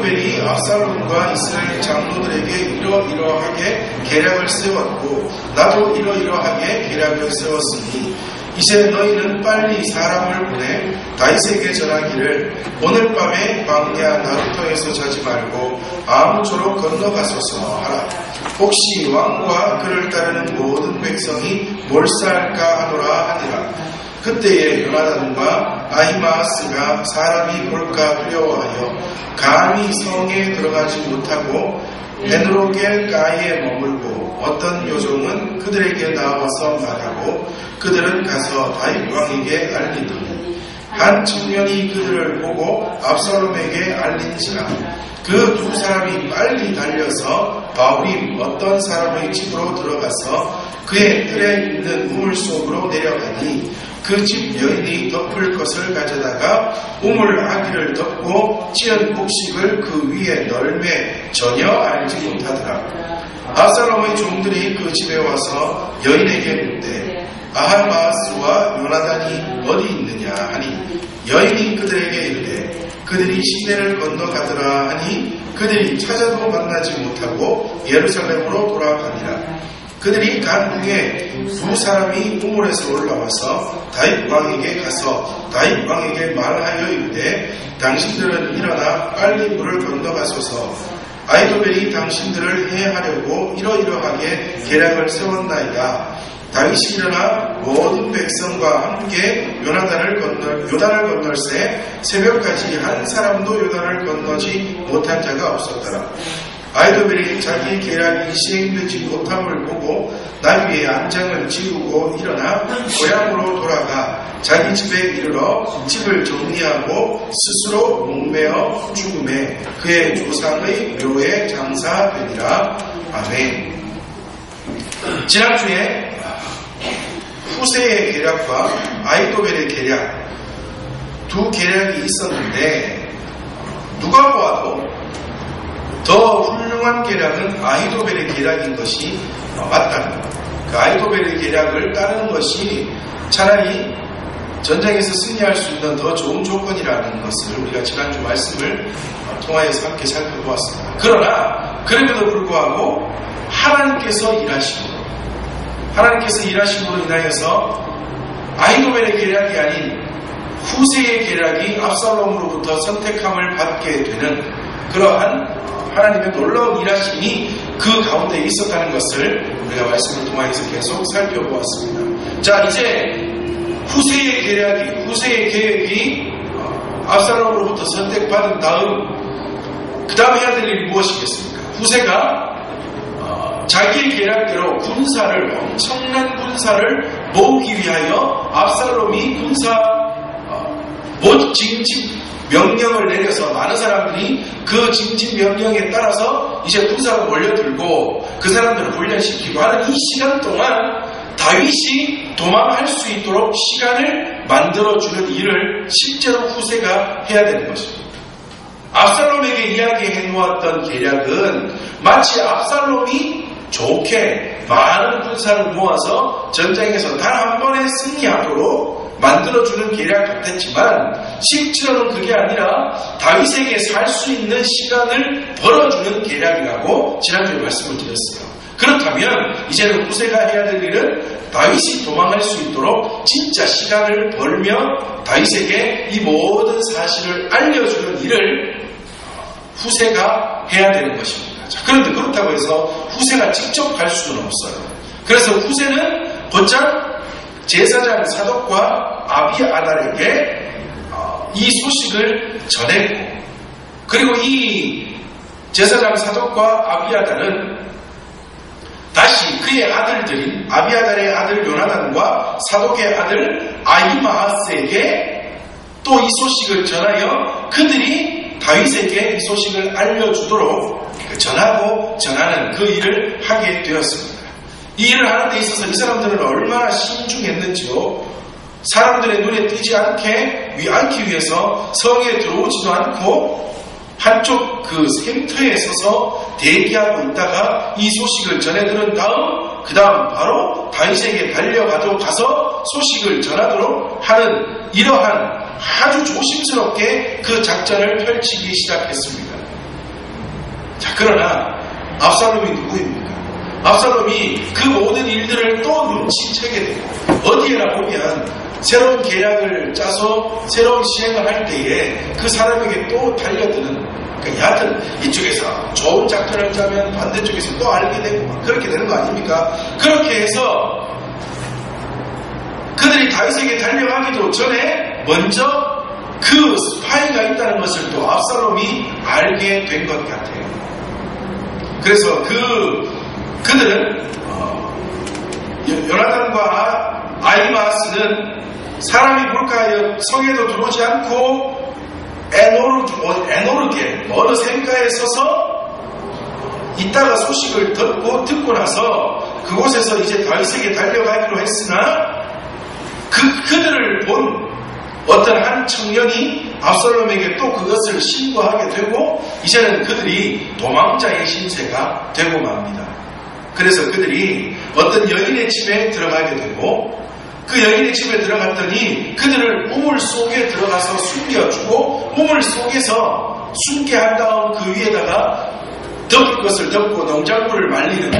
아히도벨이 압살롬과 이스라엘 장로들에게 이러이러하게 계략을 세웠고 나도 이러이러하게 계략을 세웠으니 이제 너희는 빨리 사람을 보내 다윗에게 전하기를 오늘 밤에 광야 나루터에서 자지 말고 아무쪼록 건너가소서 하라. 혹시 왕과 그를 따르는 모든 백성이 몰사할까 하노라 하니라. 그때에 요나단과 아히마아스가 사람이 볼까 두려워하여 감히 성에 들어가지 못하고 베누로겔가에 머물고 어떤 요종은 그들에게 나와서 말하고 그들은 가서 다윗 왕에게 알리더니 한 청년이 그들을 보고 압살롬에게 알린지라. 그 두 사람이 빨리 달려서 바후림 어떤 사람의 집으로 들어가서 그의 뜰에 있는 우물 속으로 내려가니 그 집 여인이 덮을 것을 가져다가 우물 아기를 덮고 찌은 곡식을 그 위에 널매 전혀 알지 못하더라. 압살롬의 종들이 그 집에 와서 여인에게 묻되 아히마아스와 요나단이 어디 있느냐 하니 여인이 그들에게 이르되 그들이 시내를 건너가더라 하니 그들이 찾아도 만나지 못하고 예루살렘으로 돌아가니라. 그들이 간 후에 두 사람이 우물에서 올라와서 다윗 왕에게 가서 다윗 왕에게 말하여 이르되 당신들은 일어나 빨리 물을 건너가소서. 아히도벨이 당신들을 해하려고 이러이러하게 계략을 세웠나이다. 다윗이 일어나 모든 백성과 함께 요단을 건널새 새벽까지 한 사람도 요단을 건너지 못한 자가 없었더라. 아히도벨이 자기 계략이 시행되지 못함을 보고 나귀의 안장을 지우고 일어나 고향으로 돌아가 자기 집에 이르러 집을 정리하고 스스로 목매어 죽음에 그의 조상의 묘에 장사되니라. 아멘. 지난주에 후세의 계략과 아히도벨의 계략 두 계략이 있었는데 누가 보아도 더 훌륭한 계략은 아히도벨의 계략인 것이 맞다. 그 아히도벨의 계략을 따르는 것이 차라리 전쟁에서 승리할 수 있는 더 좋은 조건이라는 것을 우리가 지난주 말씀을 통하여서 함께 살펴보았습니다. 그러나 그럼에도 불구하고 하나님께서 일하심으로 인하여서 아히도벨의 계략이 아닌 후세의 계략이 압살롬으로부터 선택함을 받게 되는 그러한 하나님의 놀라운 일하심이 그 가운데 있었다는 것을 우리가 말씀을 통하여서 계속 살펴보았습니다. 자, 이제 후세의 계획이 압살롬으로부터 선택받은 다음 그 다음 해야 될 일이 무엇이겠습니까? 후세가 자기의 계략대로 엄청난 군사를 모으기 위하여 압살롬이 징집 명령을 내려서 많은 사람들이 그 징집 명령에 따라서 이제 군사로 몰려들고 그 사람들을 훈련시키고 하는 이 시간 동안 다윗이 도망할 수 있도록 시간을 만들어주는 일을 실제로 후세가 해야 되는 것입니다. 압살롬에게 이야기해 놓았던 계략은 마치 압살롬이 좋게 많은 군사를 모아서 전쟁에서 단 한 번에 승리하도록 만들어주는 계략 같았지만 실제로는 그게 아니라 다윗에게 살 수 있는 시간을 벌어주는 계략이라고 지난주에 말씀을 드렸어요. 그렇다면 이제는 후세가 해야 될 일은 다윗이 도망할 수 있도록 진짜 시간을 벌며 다윗에게 이 모든 사실을 알려주는 일을 후세가 해야 되는 것입니다. 자, 그런데 그렇다고 해서 후세가 직접 갈 수는 없어요. 그래서 후세는 곧장 제사장 사독과 아비아달에게 이 소식을 전했고, 그리고 이 제사장 사독과 아비아달은 다시 그의 아들들인 아비아달의 아들 요나단과 사독의 아들 아히마아스에게 또 이 소식을 전하여 그들이 다윗에게 이 소식을 알려주도록 전하는 그 일을 하게 되었습니다. 이 일을 하는 데 있어서 이 사람들은 얼마나 신중했는지요. 사람들의 눈에 띄지 않기 위해서 성에 들어오지도 않고 한쪽 그 샘터에 서서 대기하고 있다가 이 소식을 전해 들은 다음 그 다음 바로 다윗에게 가서 소식을 전하도록 하는 이러한 아주 조심스럽게 그 작전을 펼치기 시작했습니다. 자, 그러나 압살롬이 누구입니까? 압살롬이 그 모든 일들을 또 눈치채게 돼요. 어디에나 보면 새로운 계략을 짜서 새로운 시행을 할 때에 그 사람에게 또 달려드는, 그러니까 여하튼 이쪽에서 좋은 작전을 짜면 반대쪽에서 또 알게 되고 막 그렇게 되는 거 아닙니까? 그렇게 해서 그들이 다윗에게 달려가기도 전에 먼저 그 스파이가 있다는 것을 또 압살롬이 알게 된 것 같아요. 그래서 그들은 요나단과 아히마아스는 사람이 불가하여 성에도 들어오지 않고 에노르게 어느 샘가에 서서 이따가 소식을 듣고 나서 그곳에서 이제 다윗에게 달려가기로 했으나 그들을 본 어떤 한 청년이 압살롬에게 또 그것을 신고하게 되고 이제는 그들이 도망자의 신세가 되고 맙니다. 그래서 그들이 어떤 여인의 집에 들어가게 되고 그 여인의 집에 들어갔더니 그들을 우물 속에 들어가서 숨겨주고 우물 속에서 숨게 한 다음 그 위에다가 덮을 것을 덮고 농작물을 말리는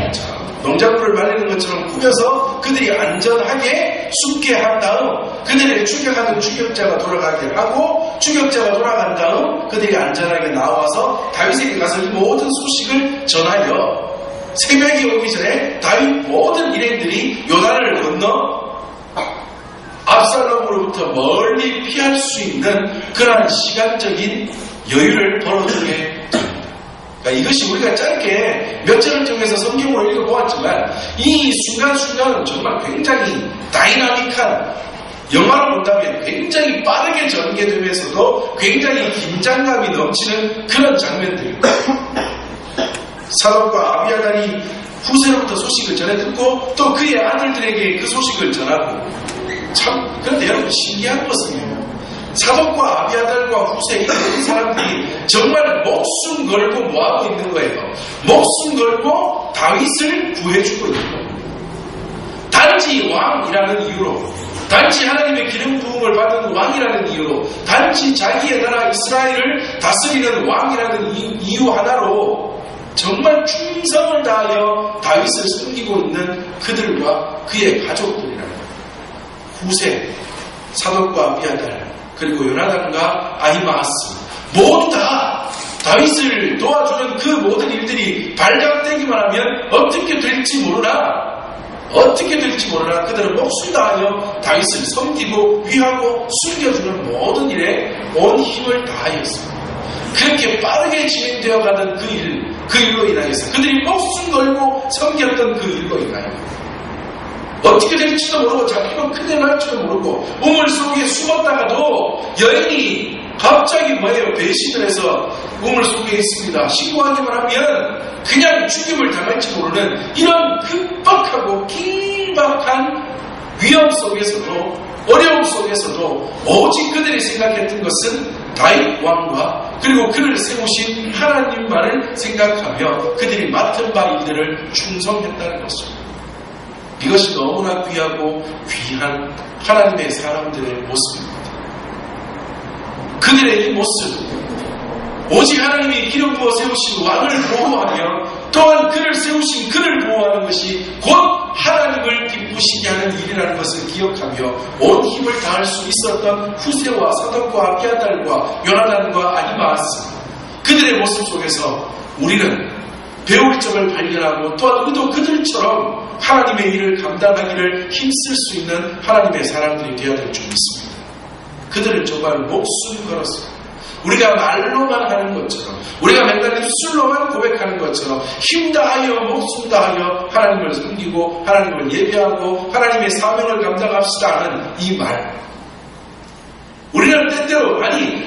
것처럼 꾸며서 그들이 안전하게 숨게 한 다음 그들에게 추격하던 추격자가 돌아가게 하고 추격자가 돌아간 다음 그들이 안전하게 나와서 다윗에게 가서 이 모든 소식을 전하여 새벽이 오기 전에 다윗 모든 일행들이 요단을 건너 압살롬으로부터 멀리 피할 수 있는 그러한 시간적인 여유를 벌어주게 됩니다. 그러니까 이것이 우리가 짧게 몇 절을 통해서 성경으로 읽어보았지만 이 순간순간은 정말 굉장히 다이나믹한, 영화로 본다면 굉장히 빠르게 전개되면서도 굉장히 긴장감이 넘치는 그런 장면들입니다. 사독과 아비아달이 후세로부터 소식을 전해 듣고 또 그의 아들들에게 그 소식을 전하고, 참 그런데 여러분 신기한 것은요, 사독과 아비아달과 후세 이 사람들이 정말 목숨 걸고 뭐하고 있는 거예요? 목숨 걸고 다윗을 구해주고 있는 거예요. 단지 왕이라는 이유로, 단지 하나님의 기름 부음을 받은 왕이라는 이유로, 단지 자기의 나라 이스라엘을 다스리는 왕이라는 이유 하나로 정말 충성을 다하여 다윗을 섬기고 있는 그들과 그의 가족들이라는 거예요. 후세, 사독과 아비아달, 그리고 요나단과 아히마아스 모두 다 다윗을 도와주는 그 모든 일들이 발각되기만 하면 어떻게 될지 모르나 그들은 목숨 다하여 다윗을 섬기고 위하고 숨겨주는 모든 일에 온 힘을 다하였습니다. 그렇게 빠르게 진행되어 가던 그 일로 인하여서 그들이 목숨 걸고 섬겼던 그 일로 인하여 어떻게 될지도 모르고 잡히면 큰일 날지도 모르고 우물 속에 숨었다가도 여인이 갑자기 배신을 해서 우물 속에 있습니다. 신고하기만 하면 그냥 죽임을 당할지 모르는 이런 급박하고 긴박한 위험 속에서도, 어려움 속에서도 오직 그들이 생각했던 것은 다윗 왕과 그리고 그를 세우신 하나님만을 생각하며 그들이 맡은 바 일들을 충성했다는 것입니다. 이것이 너무나 귀하고 귀한 하나님의 사람들의 모습입니다. 그들의 이 모습, 오직 하나님이 기름 부어 세우신 왕을 보호하며 또한 그를 세우신 그를 보호하는 것이 곧 하나님을 기쁘시게 하는 일이라는 것을 기억하며 온 힘을 다할 수 있었던 후세와 사독과 아비아달과 요나단과 아히마아스, 그들의 모습 속에서 우리는 배울 점을 발견하고 또한 우리도 그들처럼 하나님의 일을 감당하기를 힘쓸 수 있는 하나님의 사람들이 되어야 될 줄 믿습니다. 그들은 정말 목숨 걸었어요. 우리가 말로만 하는 것처럼, 우리가 맨날 입술로만 고백하는 것처럼 힘 다하여 목숨 다하여 하나님을 섬기고 하나님을 예배하고 하나님의 사명을 감당합시다 하는 이 말, 우리는 때때로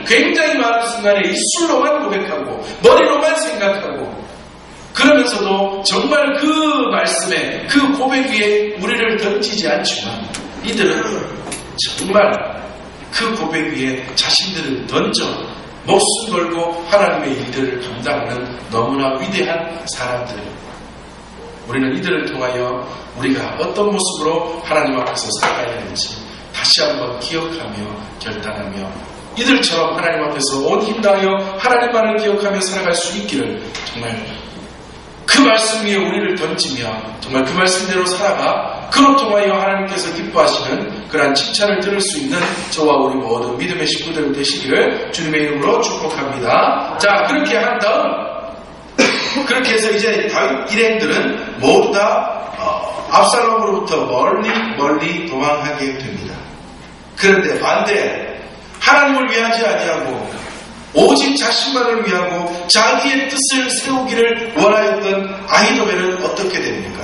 굉장히 많은 순간에 입술로만 고백하고 머리로만 생각하고 그러면서도 정말 그 말씀에, 그 고백 위에 우리를 던지지 않지만 이들은 정말 그 고백 위에 자신들을 던져 목숨 걸고 하나님의 일들을 감당하는 너무나 위대한 사람들. 우리는 이들을 통하여 우리가 어떤 모습으로 하나님 앞에서 살아가야 하는지 다시 한번 기억하며 결단하며 이들처럼 하나님 앞에서 온 힘 다하여 하나님만을 기억하며 살아갈 수 있기를 정말 그 말씀 위에 우리를 던지며 정말 그 말씀대로 살아가 그로 통하여 하나님께서 기뻐하시는 그러한 칭찬을 들을 수 있는 저와 우리 모든 믿음의 식구들 되시기를 주님의 이름으로 축복합니다. 자, 그렇게 한 다음 그렇게 해서 이제 다윗 일행들은 모두 다 압살롬으로부터 멀리 도망하게 됩니다. 그런데 반대 하나님을 위하지 아니하고 오직 자신만을 위하고 자기의 뜻을 세우기를 원하였던 아히도벨은 어떻게 됩니까?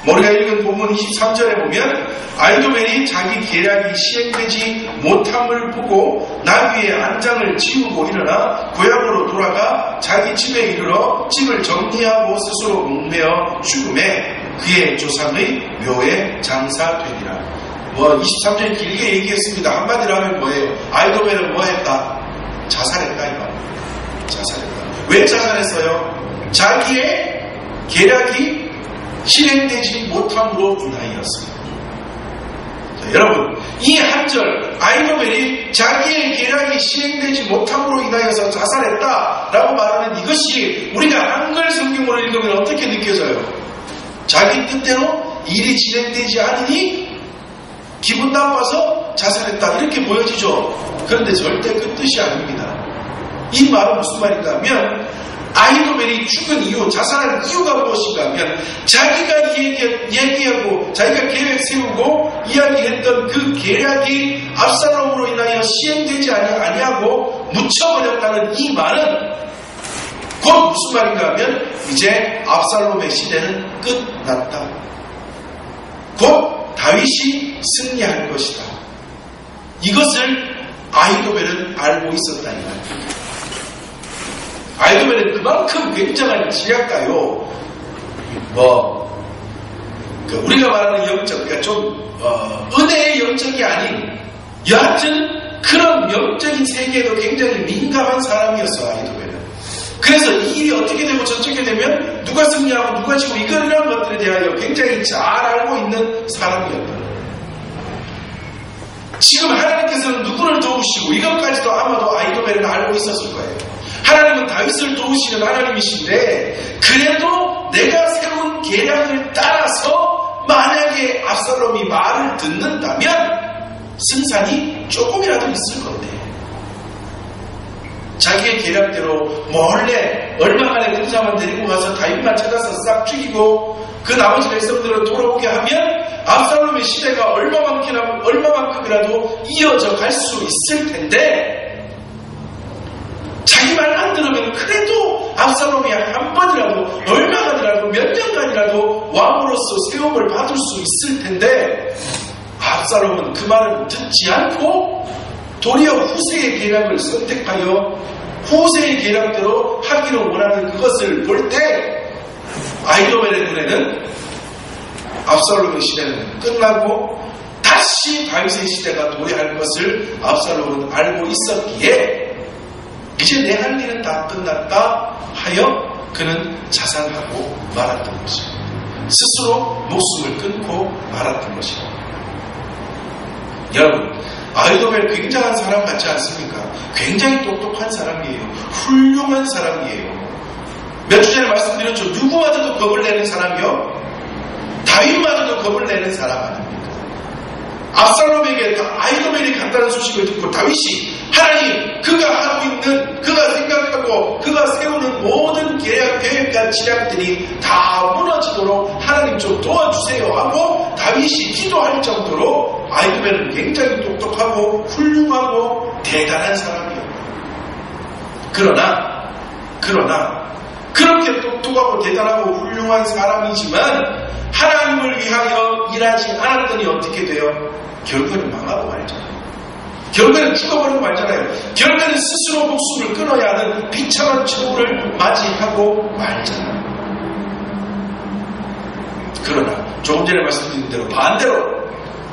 우리가 읽은 본문 23절에 보면 아히도벨이 자기 계략이 시행되지 못함을 보고 나귀의 안장을 지우고 일어나 고향으로 돌아가 자기 집에 이르러 집을 정리하고 스스로 목매어 죽음에 그의 조상의 묘에 장사되니라. 23절 길게 얘기했습니다. 한마디로 하면 뭐예요? 아히도벨은 뭐 했다? 자살했다 이거. 자살했다. 왜 자살했어요? 자기의 계략이 실행되지 못함으로 인하였습니다. 여러분, 이 한 절 아히도벨이 자기의 계략이 실행되지 못함으로 인하여서 자살했다라고 말하는 이것이 우리가 한글 성경으로 읽으면 어떻게 느껴져요? 자기 뜻대로 일이 진행되지 않으니 기분 나빠서 자살했다 이렇게 보여지죠. 그런데 절대 그 뜻이 아닙니다. 이 말은 무슨 말인가 하면 아히도벨이 죽은 이유, 자살한 이유가 무엇인가 하면 자기가 얘기하고 자기가 계획 세우고 이야기했던 그 계략이 압살롬으로 인하여 시행되지 아니하고 묻혀버렸다는 이 말은 곧 무슨 말인가 하면 이제 압살롬의 시대는 끝났다. 곧 다윗이 승리할 것이다. 이것을 아히도벨은 알고 있었다니 말입니다. 아히도벨은 그만큼 굉장한 지략가요. 우리가 말하는 영적, 그러니까 좀 은혜의 영적이 아닌 여하튼 그런 영적인 세계에도 굉장히 민감한 사람이었어 아히도벨은. 그래서 이 일이 어떻게 되고 저렇게 되면 누가 승리하고 누가 지고 이런 것들에 대하여 굉장히 잘 알고 있는 사람이었다. 지금 하나님께서는 누구를 도우시고 이것까지도 아마도 아히도벨은 알고 있었을 거예요. 하나님은 다윗을 도우시는 하나님이신데 그래도 내가 세운 계략을 따라서 만약에 압살롬이 말을 듣는다면 승산이 조금이라도 있을 건데 자기의 계략대로 몰래 얼마만에 군사만 데리고 가서 다윗만 찾아서 싹 죽이고 그 나머지 백성들을 돌아오게 하면 압살롬의 시대가 얼마만큼이라도 이어져 갈 수 있을 텐데 자기 말 안 들으면 그래도 압살롬이 한 번이라도 얼마간이라도 몇 년간이라도 왕으로서 세움을 받을 수 있을 텐데 압살롬은 그 말을 듣지 않고 도리어 후세의 계략을 선택하여 후세의 계략대로 하기를 원하는 그것을 볼 때 아히도벨의 눈에는 압살롬의 시대는 끝나고 다시 다윗의 시대가 도래할 것을 압살롬은 알고 있었기에 이제 내 할 일은 다 끝났다 하여 그는 자살하고 말았던 것입니다. 스스로 목숨을 끊고 말았던 것입니다. 여러분, 아히도벨 굉장한 사람 같지 않습니까? 굉장히 똑똑한 사람이에요. 훌륭한 사람이에요. 몇 주 전에 말씀드렸죠. 누구마저도 겁을 내는 사람이요. 다윗마저도 겁을 내는 사람 아닙니까? 압살롬에게 아히도벨이 갔다는 소식을 듣고 다윗이 하나님, 그가 하고 있는, 그가 생각하고 그가 세우는 모든 계획과 지략들이 다 무너지도록 하나님 좀 도와주세요 하고 다윗이 기도할 정도로 아히도벨은 굉장히 똑똑하고 훌륭하고 대단한 사람이에요. 그러나 그렇게 똑똑하고 대단하고 훌륭한 사람이지만 하나님을 위하여 일하지 않았더니 어떻게 돼요? 결국에는 망하고 말잖아요. 결국에는 죽어버리고 말잖아요. 결국에는 스스로 목숨을 끊어야 하는 비참한 처우를 맞이하고 말잖아요. 그러나 조금 전에 말씀드린 대로 반대로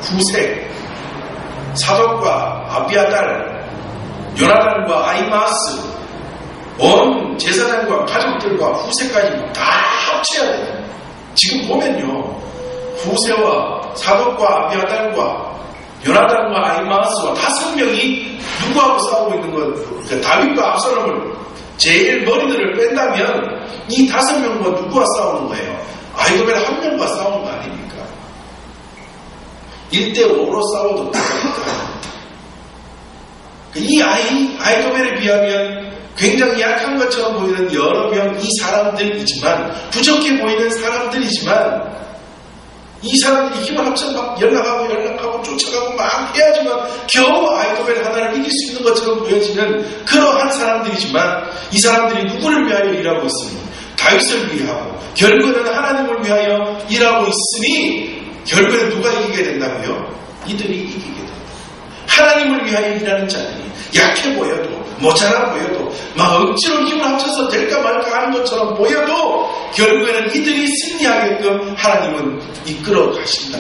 후세 사독과 아비아달, 요나단과 아히마스, 온 제사장과 가족들과 후세까지 다 합쳐야 돼요. 지금 보면요, 후세와 사독과 아비아달과 요나단과 아히마스와 5명이 누구하고 싸우고 있는 건 다윗과 압살롬을 제일 머리들을 뺀다면 이 5명과 누구와 싸우는 거예요? 아히도벨 한 명과 싸우는 거 아닙니까? 1대5로 싸워도 됩니다. 이 아히도벨에 비하면 굉장히 약한 것처럼 보이는 여러 명 이 사람들이지만, 부족해 보이는 사람들이지만, 이 사람들이 힘을 합쳐 막 연락하고 쫓아가고 막 해야지만 겨우 아히도벨 하나를 이길 수 있는 것처럼 보여지는 그러한 사람들이지만, 이 사람들이 누구를 위하여 일하고 있으니? 다윗을 위하고 결국에는 하나님을 위하여 일하고 있으니 결국에는 누가 이기게 된다고요? 이들이 이기게 된다. 하나님을 위하여 일하는 자들이 약해 보여도, 모자라 보여도, 막 억지로 힘을 합쳐서 될까 말까 하는 것처럼 보여도 결국에는 이들이 승리하게끔 하나님은 이끌어 가신다.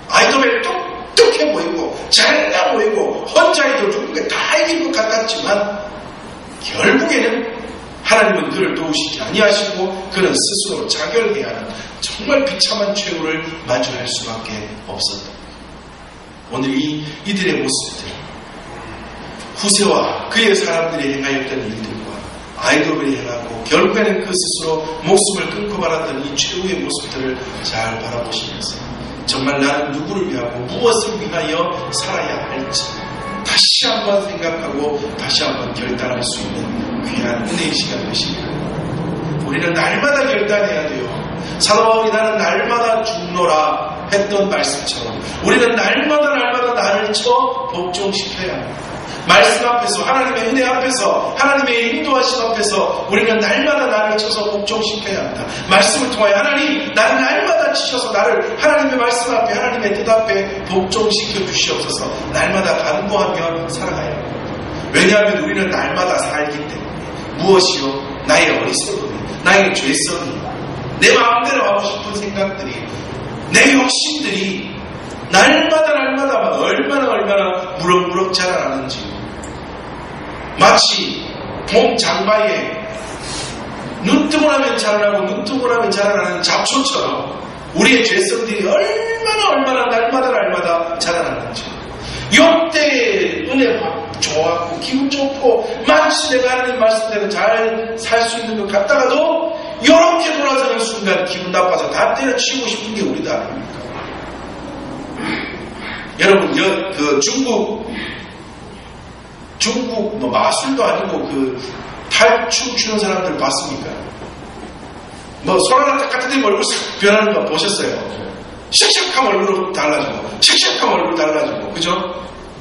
아히도벨 똑똑해 보이고 잘나 보이고 혼자해도 누군가 다 이긴 것 같았지만 결국에는 하나님은 그를 도우시지 아니하시고 그는 스스로 자결해야 하는 정말 비참한 최후를 마주할 수밖에 없었다. 오늘 이들의 모습들, 후세와 그의 사람들이 행하였던 일들과 아히도벨이 행하고 결국에는 그 스스로 목숨을 끊고 말았던 이 최후의 모습들을 잘 바라보시면서 정말 나는 누구를 위하고 무엇을 위하여 살아야 할지 다시 한번 생각하고 다시 한번 결단할 수 있는 귀한 은혜의 시간 되시기를. 우리는 날마다 결단해야 돼요. 사도 바울이 나는 날마다 죽노라 했던 말씀처럼 우리는 날마다 나를 쳐 복종시켜야 합니다. 말씀 앞에서, 하나님의 은혜 앞에서, 하나님의 인도하심 앞에서 우리는 날마다 나를 쳐서 복종시켜야 합니다. 말씀을 통하여 하나님, 나는 날마다 치셔서 나를 하나님의 말씀 앞에, 하나님의 뜻 앞에 복종시켜 주시옵소서. 날마다 간구하며 살아가야 합니다. 왜냐하면 우리는 날마다 살기 때문에. 무엇이요? 나의 어리석음이, 나의 죄성이, 내 마음대로 하고 싶은 생각들이, 내 욕심들이 날마다 얼마나 무럭무럭 자라나는지, 마치 봄 장마에 눈 뜨고 나면 자라나고 눈 뜨고 나면 자라나는 잡초처럼 우리의 죄성들이 얼마나 날마다 자라나는지, 역대의 은혜가 좋았고 기분 좋고 마치 내가 하나님 말씀대로 잘 살 수 있는 것 같다가도 이렇게 돌아서는 순간 기분 나빠서 다 때려치우고 싶은 게 우리도 아닙니까? 여러분, 중국 뭐 마술도 아니고 탈춤 추는 사람들 봤습니까? 뭐 소라나 같은 데 얼굴 싹 변하는 거 보셨어요? 샥샥하면 얼굴 달라지고, 샥샥하면 얼굴 달라지고, 그죠?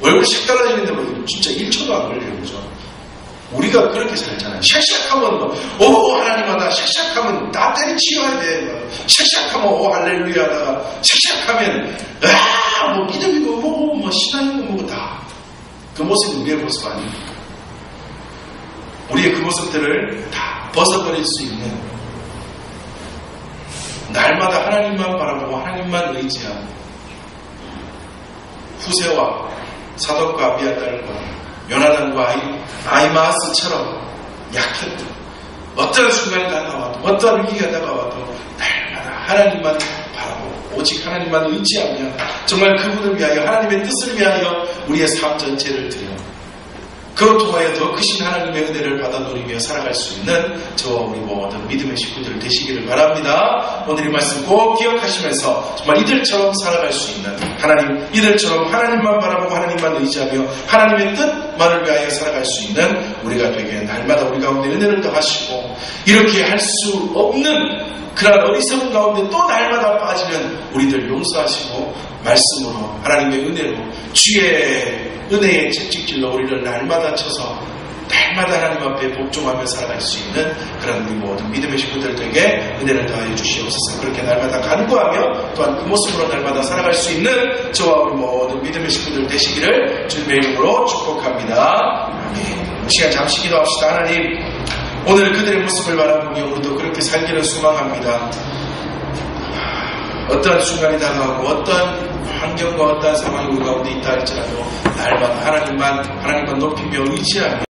얼굴 샥 달라지는데 뭐 진짜 1초도 안 걸려요, 그죠? 우리가 그렇게 살잖아요. 샥샥하면 하나님하다, 샥샥하면 다 때려치워야 돼. 샥샥하면 할렐루야 하다가, 샥샥하면 뭐 믿음이고 뭐 신앙이고 뭐고 다. 그 모습이 우리의 모습 아닙니까? 우리의 그 모습들을 다 벗어버릴 수 있는, 날마다 하나님만 바라보고 하나님만 의지하는 후세와 사독과 아비아달과 요나단과 아히마아스처럼 약했던, 어떤 순간이 다가와도, 어떤 위기가 다가와도 날마다 하나님만 바라보고 오직 하나님만 의지하며 정말 그분을 위하여, 하나님의 뜻을 위하여 우리의 삶 전체를 드려 그로 통하여 더 크신 하나님의 은혜를 받아 누리며 살아갈 수 있는 저와 우리 모든 믿음의 식구들 되시기를 바랍니다. 오늘 이 말씀 꼭 기억하시면서 정말 이들처럼 살아갈 수 있는, 이들처럼 하나님만 바라보고 하나님만 의지하며 하나님의 뜻만을 위하여 살아갈 수 있는 우리가 되게 날마다 우리 가운데 은혜를 더하시고, 이렇게 할 수 없는 그런 어리석은 가운데 또 날마다 빠지는 우리들 용서하시고 말씀으로, 하나님의 은혜로, 주의 은혜의 채찍질로 우리를 날마다 쳐서 날마다 하나님 앞에 복종하며 살아갈 수 있는 그런 우리 모든 믿음의 식구들에게 은혜를 더하여 주시옵소서. 그렇게 날마다 간구하며 또한 그 모습으로 날마다 살아갈 수 있는 저와 우리 모든 믿음의 식구들 되시기를 주님의 이름으로 축복합니다. 아멘. 이 시간 잠시 기도합시다. 하나님, 오늘 그들의 모습을 바라보며 우리도 그렇게 살기를 소망합니다. 어떤 순간이 다가오고 어떤 환경과 어떤 상황이 우리 가운데 있다 할지라도 날마다 하나님만 높이며 의지하며